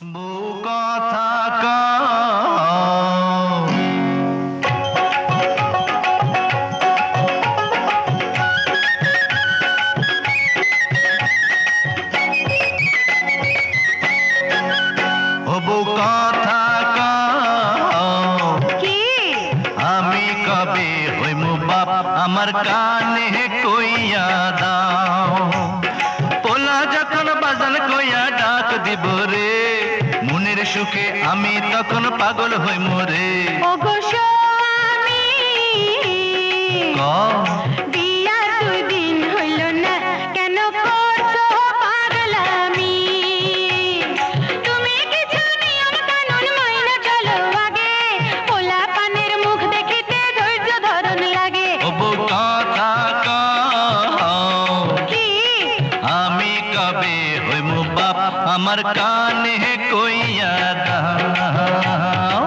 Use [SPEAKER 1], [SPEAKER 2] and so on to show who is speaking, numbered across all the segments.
[SPEAKER 1] বউ কথা কও, ও বউ কথা কও,
[SPEAKER 2] কি
[SPEAKER 1] আমি কবে হইমু বাপ আমার কানে কইয়া দাও। পোলা যখন বাজান কইয়া ডাক দিব রে, মনের সুখে আমি তখন পাগল হইমু রে।
[SPEAKER 2] ওগো স্বামী,
[SPEAKER 1] কও
[SPEAKER 2] বিয়ার 2 দিন হইল না, কেন করছো পাগলামি? তুমি কিছু নিয়ম কানুন মাইনা চলো আগে, পোলা পানের মুখ দেখিতে ধৈর্য ধরন লাগে।
[SPEAKER 1] ও বউ কথা কও,
[SPEAKER 2] কি
[SPEAKER 1] আমি কবে হইমু বাপ আমার কানে কইয়া দাও।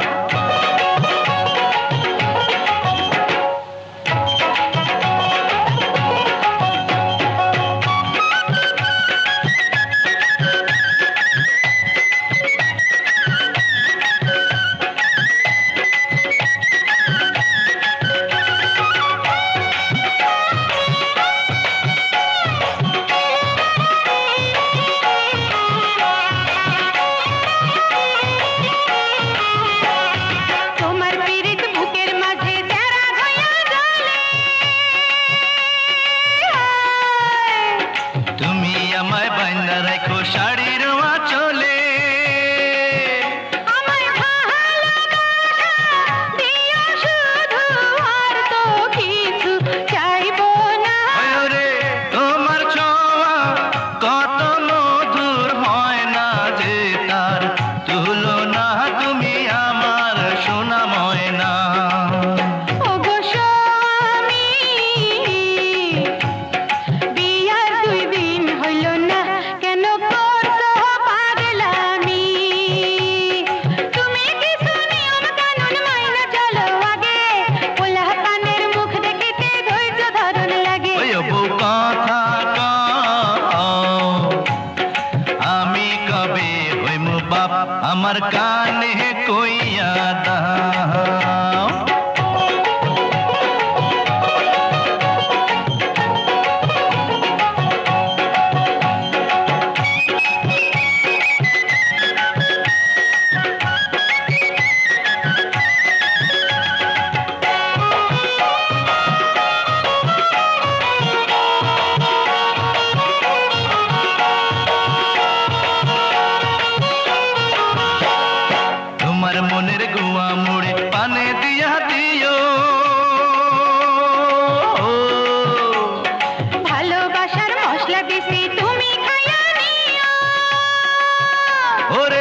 [SPEAKER 2] তোমার পীড়িত বুকের মাঝে যারা হইয়া জ্বলে,
[SPEAKER 1] তুমি আমায় বাইন্দা রাখো শাড়ির আঁচলে,
[SPEAKER 2] আমায় ভালোবাসা দিও শুধু, আর তো কিছু চাইবো না।
[SPEAKER 1] ওই রে তোমার ছোঁয়া কত মধুর হয় না যে তার তুলনা, তুমি আমার সোনা ময়না।
[SPEAKER 2] ওগো স্বামী, বিয়ার 2 দিন হইল না, কেন করছো পাগলামি? তুমি কিছু নিয়ম কানুন মাইনা চলো আগে, পোলা পানের মুখ দেখিতে ধৈর্য ধরন লাগে।
[SPEAKER 1] ওই বউ কথা কও, আমি কবে হইমু বাপ আমার কানে কইয়া দাও। তোমার মনের গুয়া মুড়ে পানে দিয়া দিও,
[SPEAKER 2] ভালোবাসার মশলা দিছি তুমি খাইয়া নিও।
[SPEAKER 1] ওরে